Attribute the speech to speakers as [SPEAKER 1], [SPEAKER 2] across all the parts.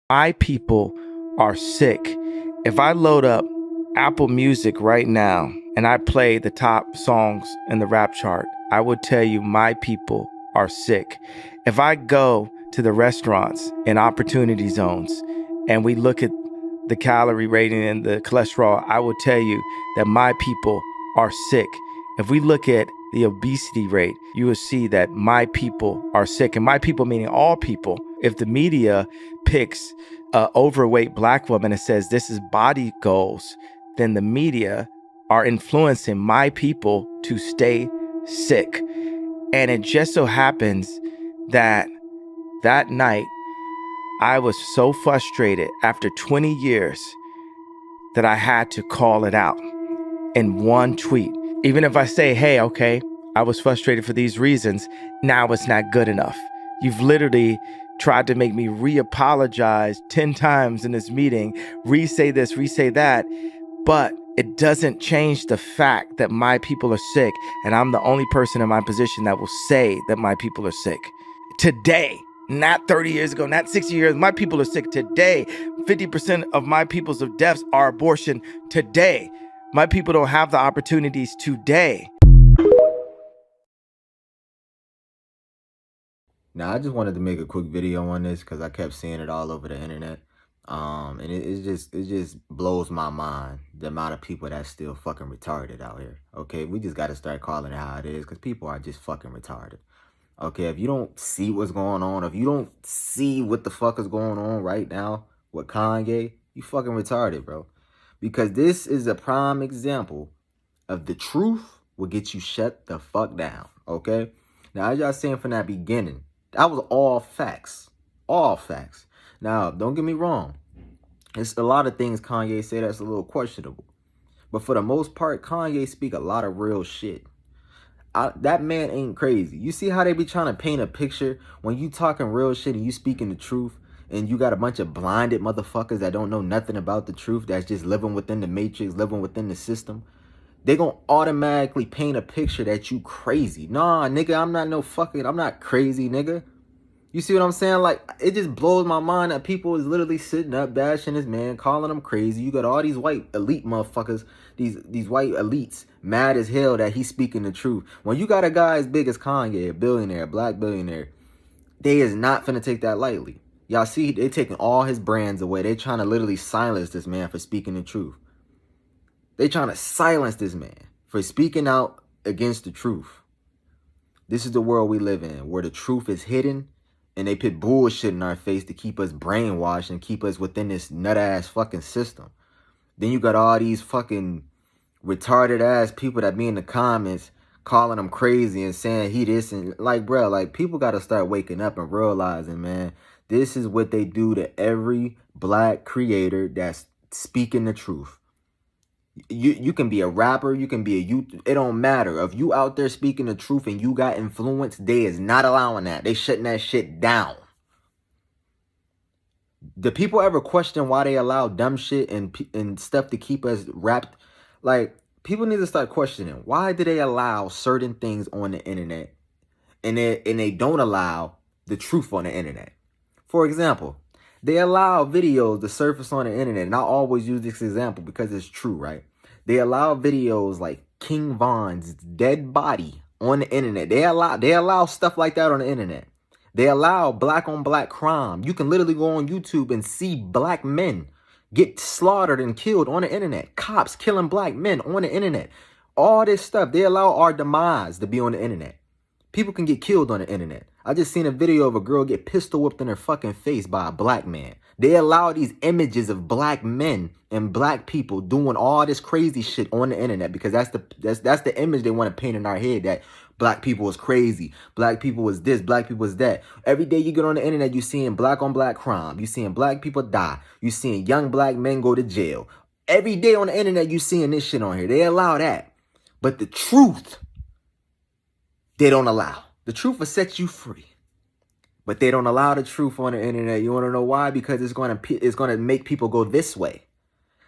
[SPEAKER 1] My people are sick. If I load up Apple Music right now and I play the top songs in the rap chart, I would tell you my people are sick. If I go to the restaurants in opportunity zones and we look at the calorie rating and the cholesterol, I will tell you that my people are sick. If we look at the obesity rate, you will see that my people are sick. And my people meaning all people. If the media picks an overweight black woman and says this is body goals, then the media are influencing my people to stay sick. And it just so happens that that night, I was so frustrated after 20 years that I had to call it out in one tweet. Even if I say, hey, okay, I was frustrated for these reasons, now it's not good enough. You've literally tried to make me re-apologize 10 times in this meeting, re-say this, re-say that, but it doesn't change the fact that my people are sick, and I'm the only person in my position that will say that my people are sick. Today, not 30 years ago, not 60 years, my people are sick today. 50% of my people's of deaths are abortion today. My people don't have the opportunities today.
[SPEAKER 2] Now, I just wanted to make a quick video on this because I kept seeing it all over the internet. And it just blows my mind, the amount of people that's still fucking retarded out here. Okay, we just got to start calling it how it is because people are just fucking retarded. Okay, if you don't see what's going on, if you don't see what the fuck is going on right now with Kanye, you fucking retarded, bro. Because this is a prime example of the truth will get you shut the fuck down, okay? Now, as y'all saying from that beginning, that was all facts. All facts. Now, don't get me wrong. It's a lot of things Kanye say that's a little questionable. But for the most part, Kanye speak a lot of real shit. That man ain't crazy. You see how they be trying to paint a picture when you talking real shit and you speaking the truth, and you got a bunch of blinded motherfuckers that don't know nothing about the truth, that's just living within the matrix, living within the system. They gonna automatically paint a picture that you crazy. Nah, nigga, I'm not crazy, nigga. You see what I'm saying? Like, it just blows my mind that people is literally sitting up bashing this man, calling him crazy. You got all these white elite motherfuckers, these white elites, mad as hell that he's speaking the truth. When you got a guy as big as Kanye, a billionaire, a black billionaire, they is not finna take that lightly. Y'all see, they taking all his brands away. They trying to literally silence this man for speaking the truth. They trying to silence this man for speaking out against the truth. This is the world we live in, where the truth is hidden, and they put bullshit in our face to keep us brainwashed and keep us within this nut-ass fucking system. Then you got all these fucking retarded-ass people that be in the comments calling them crazy and saying he this and like, bro, like, people got to start waking up and realizing, man, this is what they do to every black creator that's speaking the truth. You can be a rapper, you can be a youth, it don't matter. If you out there speaking the truth and you got influence, they is not allowing that. They shutting that shit down. Do people ever question why they allow dumb shit and stuff to keep us wrapped? Like, people need to start questioning, why do they allow certain things on the internet and they don't allow the truth on the internet? For example, they allow videos to surface on the internet, and I always use this example because it's true, right? They allow videos like King Von's dead body on the internet. They allow stuff like that on the internet. They allow black on black crime. You can literally go on YouTube and see black men get slaughtered and killed on the internet. Cops killing black men on the internet. All this stuff. They allow our demise to be on the internet. People can get killed on the internet. I just seen a video of a girl get pistol whipped in her fucking face by a black man. They allow these images of black men and black people doing all this crazy shit on the internet because that's the image they want to paint in our head, that black people is crazy, black people is this, black people is that. Every day you get on the internet, you seeing black on black crime, you seeing black people die, you seeing young black men go to jail. Every day on the internet you seeing this shit on here. They allow that. But the truth, they don't allow. The truth will set you free. But they don't allow the truth on the internet. You want to know why? Because it's going to make people go this way.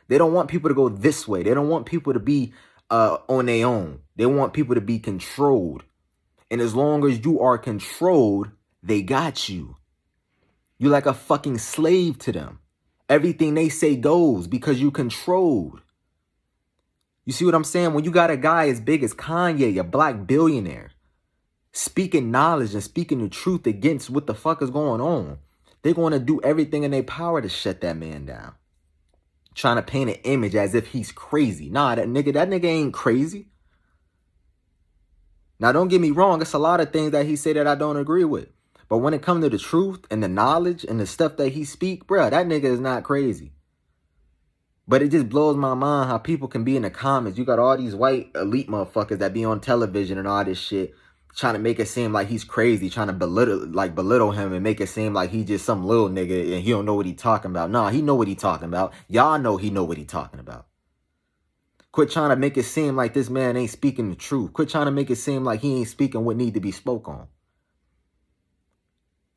[SPEAKER 2] They don't want people to go this way. They don't want people to be on their own. They want people to be controlled. And as long as you are controlled, they got you. You like a fucking slave to them. Everything they say goes because you controlled. You see what I'm saying? When you got a guy as big as Kanye, a black billionaire, speaking knowledge and speaking the truth against what the fuck is going on, they're going to do everything in their power to shut that man down. Trying to paint an image as if he's crazy. Nah, that nigga ain't crazy. Now, don't get me wrong. It's a lot of things that he said that I don't agree with. But when it comes to the truth and the knowledge and the stuff that he speak, bruh, that nigga is not crazy. But it just blows my mind how people can be in the comments. You got all these white elite motherfuckers that be on television and all this shit, trying to make it seem like he's crazy, trying to belittle him and make it seem like he just some little nigga and he don't know what he talking about. Nah, he know what he talking about. Y'all know he know what he talking about. Quit trying to make it seem like this man ain't speaking the truth. Quit trying to make it seem like he ain't speaking what need to be spoke on.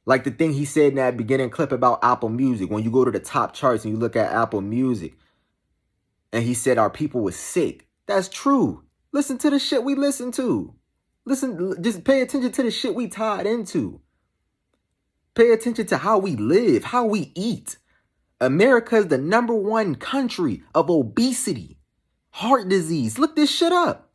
[SPEAKER 2] Like the thing he said in that beginning clip about Apple Music. When you go to the top charts and you look at Apple Music, and he said our people was sick. That's true. Listen to the shit we listen to. Listen, just pay attention to the shit we tied into. Pay attention to how we live, how we eat. America is the #1 country of obesity, heart disease. Look this shit up.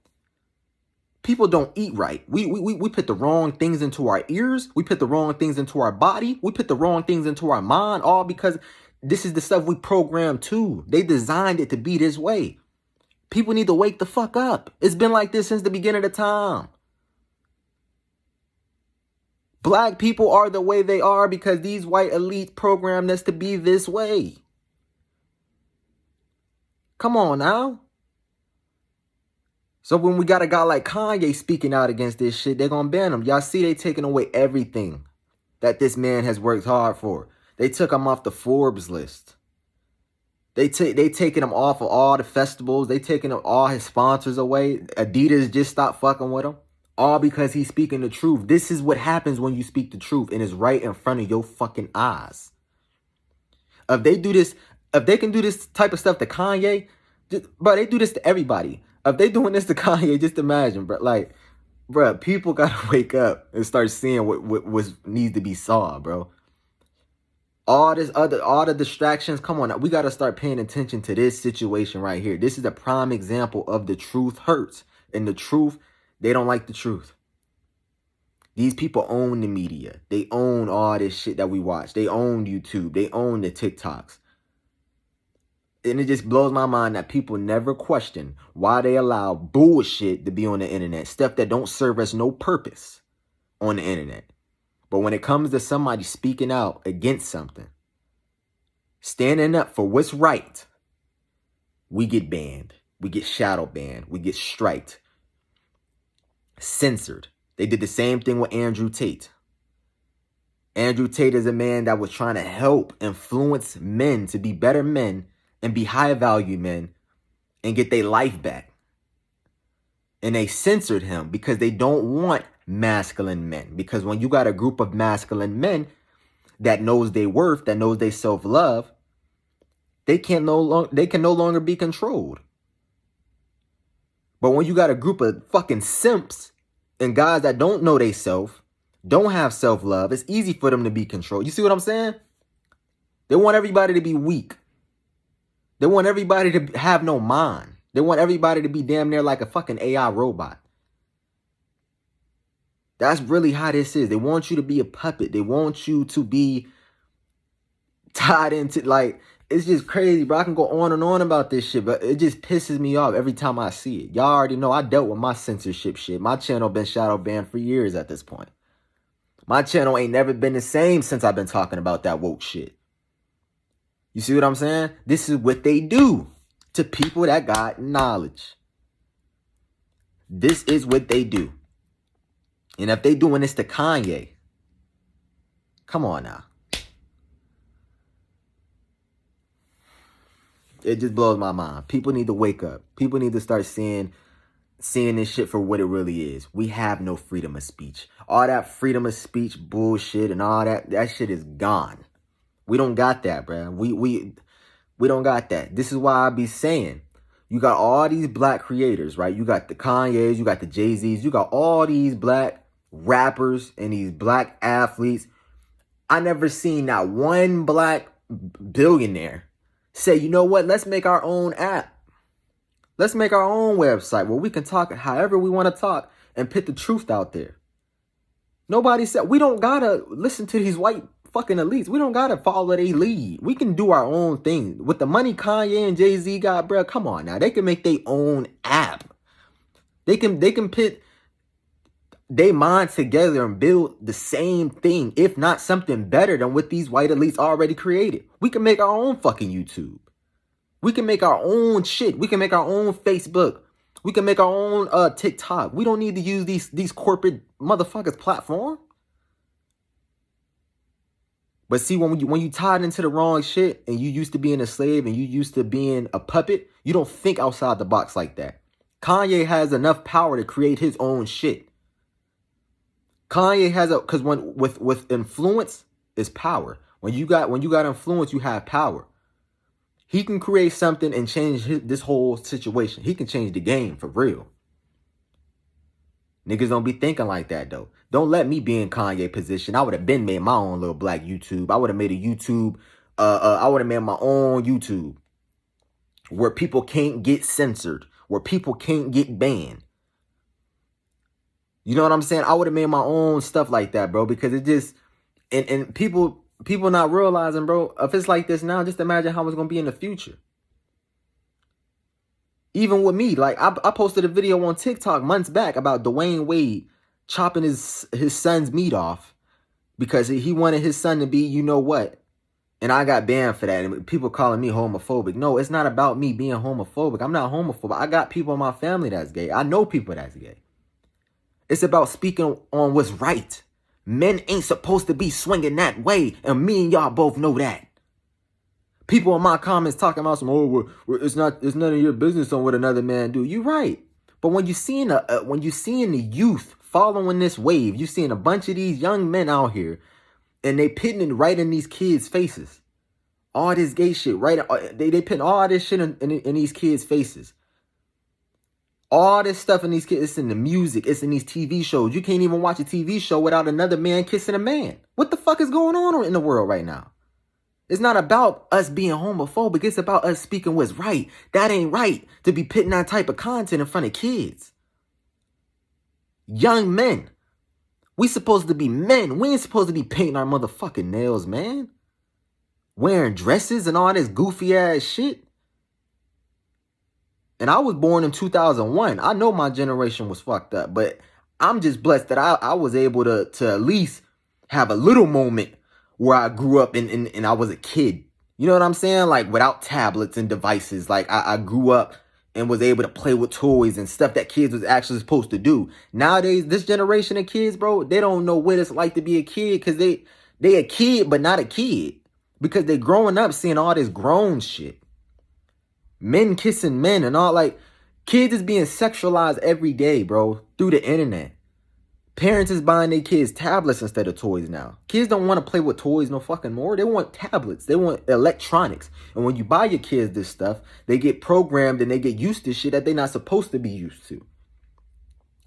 [SPEAKER 2] People don't eat right. We put the wrong things into our ears. We put the wrong things into our body. We put the wrong things into our mind, all because this is the stuff we programmed to. They designed it to be this way. People need to wake the fuck up. It's been like this since the beginning of time. Black people are the way they are because these white elites programmed us to be this way. Come on now. So when we got a guy like Kanye speaking out against this shit, they're going to ban him. Y'all see they taking away everything that this man has worked hard for. They took him off the Forbes list. They taking him off of all the festivals. They taking all his sponsors away. Adidas just stopped fucking with him. All because he's speaking the truth. This is what happens when you speak the truth and it's right in front of your fucking eyes. If they do this, if they can do this type of stuff to Kanye, bro, they do this to everybody. If they doing this to Kanye, just imagine, bro. Like, bro, people gotta wake up and start seeing what needs to be saw, bro. All the distractions, come on, we gotta start paying attention to this situation right here. This is a prime example of the truth hurts. And the truth, they don't like the truth. These people own the media. They own all this shit that we watch. They own YouTube. They own the TikToks. And it just blows my mind that people never question why they allow bullshit to be on the internet. Stuff that don't serve us no purpose on the internet. But when it comes to somebody speaking out against something, standing up for what's right, we get banned. We get shadow banned. We get striked. Censored. They did the same thing with Andrew Tate. Andrew Tate is a man that was trying to help influence men to be better men and be high value men and get their life back. And they censored him because they don't want masculine men. Because when you got a group of masculine men that knows their worth, that knows their self-love, they can no longer be controlled. But when you got a group of fucking simps and guys that don't know they self, don't have self-love, it's easy for them to be controlled. You see what I'm saying? They want everybody to be weak. They want everybody to have no mind. They want everybody to be damn near like a fucking AI robot. That's really how this is. They want you to be a puppet. They want you to be tied into, like, it's just crazy, bro. I can go on and on about this shit, but it just pisses me off every time I see it. Y'all already know I dealt with my censorship shit. My channel been shadow banned for years at this point. My channel ain't never been the same since I've been talking about that woke shit. You see what I'm saying? This is what they do to people that got knowledge. This is what they do. And if they doing this to Kanye, come on now. It just blows my mind. People need to wake up. People need to start seeing this shit for what it really is. We have no freedom of speech. All that freedom of speech bullshit and all that shit is gone. We don't got that, bro. We don't got that. This is why I be saying, you got all these black creators, right? You got the Kanyes, you got the Jay-Z's, you got all these black rappers and these black athletes I never seen not one black billionaire say, you know what, let's make our own app. Let's make our own website where we can talk however we want to talk and put the truth out there. Nobody said, we don't gotta listen to these white fucking elites. We don't gotta follow their lead. We can do our own thing. With the money Kanye and Jay-Z got, bro, come on now. They can make their own app. They can put they mind together and build the same thing, if not something better than what these white elites already created. We can make our own fucking YouTube. We can make our own shit. We can make our own Facebook. We can make our own TikTok. We don't need to use these corporate motherfuckers' platform. But see, when you tied into the wrong shit and you used to being a slave and you used to being a puppet, you don't think outside the box like that. Kanye has enough power to create his own shit. Kanye has because with influence is power. When you got influence, you have power. He can create something and change this whole situation. He can change the game for real. Niggas don't be thinking like that though. Don't let me be in Kanye position. I would have been made my own little black YouTube. I would have made a YouTube. I would have made my own YouTube where people can't get censored, where people can't get banned. You know what I'm saying? I would have made my own stuff like that, bro, because it just, and people not realizing, bro, if it's like this now, just imagine how it's going to be in the future. Even with me, like I posted a video on TikTok months back about Dwayne Wade chopping his son's meat off because he wanted his son to be, you know what? And I got banned for that. And people calling me homophobic. No, it's not about me being homophobic. I'm not homophobic. I got people in my family that's gay. I know people that's gay. It's about speaking on what's right. Men ain't supposed to be swinging that way. And me and y'all both know that. People in my comments talking about some, it's none of your business on what another man do. You right. But when you seeing the youth following this wave, you seeing a bunch of these young men out here and they pitting it right in these kids' faces. All this gay shit, right? They putting all this shit in these kids' faces. All this stuff in these kids, it's in the music, it's in these TV shows. You can't even watch a TV show without another man kissing a man. What the fuck is going on in the world right now? It's not about us being homophobic. It's about us speaking what's right. That ain't right to be putting that type of content in front of kids. Young men. We supposed to be men. We ain't supposed to be painting our motherfucking nails, man. Wearing dresses and all this goofy ass shit. And I was born in 2001. I know my generation was fucked up, but I'm just blessed that I was able to at least have a little moment where I grew up and I was a kid. You know what I'm saying? Like without tablets and devices. Like I grew up and was able to play with toys and stuff that kids was actually supposed to do. Nowadays, this generation of kids, bro, they don't know what it's like to be a kid because they a kid, but not a kid. Because they growing up seeing all this grown shit. Men kissing men and all, like, kids is being sexualized every day, bro, through the internet. Parents is buying their kids tablets instead of toys now. Kids don't want to play with toys no fucking more. They want tablets. They want electronics. And when you buy your kids this stuff, they get programmed and they get used to shit that they're not supposed to be used to.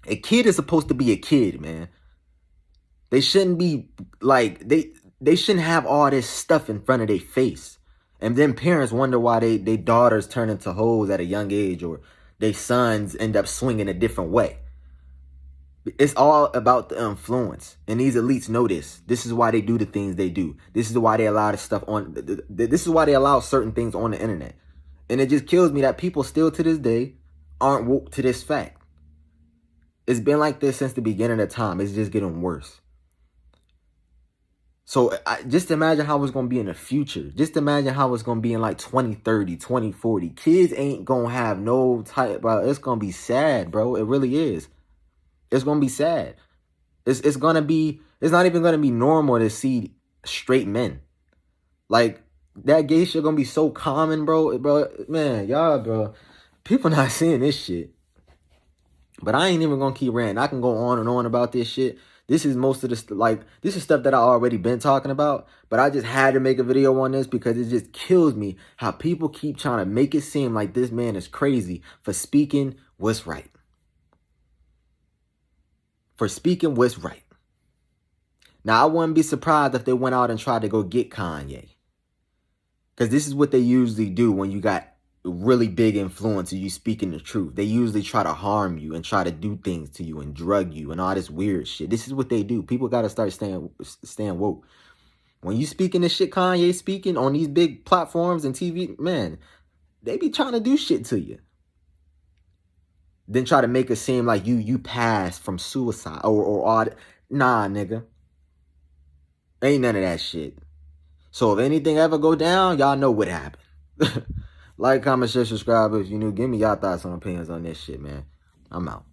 [SPEAKER 2] A kid is supposed to be a kid, man. They shouldn't be, like, they shouldn't have all this stuff in front of their face. And then parents wonder why they daughters turn into hoes at a young age or their sons end up swinging a different way. It's all about the influence. And these elites know this. This is why they do the things they do. This is why they allow this stuff on. This is why they allow certain things on the internet. And it just kills me that people still to this day aren't woke to this fact. It's been like this since the beginning of time. It's just getting worse. So just imagine how it's going to be in the future. Just imagine how it's going to be in like 2030, 2040. Kids ain't going to have no type, bro. It's going to be sad, bro. It really is. It's going to be sad. It's going to be, it's not even going to be normal to see straight men. Like, that gay shit going to be so common, bro. Man, y'all, bro. People not seeing this shit. But I ain't even going to keep ranting. I can go on and on about this shit. This is most of the, like, this is stuff that I already been talking about. But I just had to make a video on this because it just kills me how people keep trying to make it seem like this man is crazy for speaking what's right. For speaking what's right. Now, I wouldn't be surprised if they went out and tried to go get Kanye. Because this is what they usually do when you got really big influence and you speaking the truth. They usually try to harm you and try to do things to you and drug you and all this weird shit. This is what they do. People got to start staying woke. When you speaking the shit Kanye speaking on these big platforms and TV, man, they be trying to do shit to you. Then try to make it seem like you passed from suicide or all that. Nah, nigga. Ain't none of that shit. So if anything ever go down, y'all know what happened. Like, comment, share, subscribe if you new. Give me y'all thoughts and opinions on this shit, man. I'm out.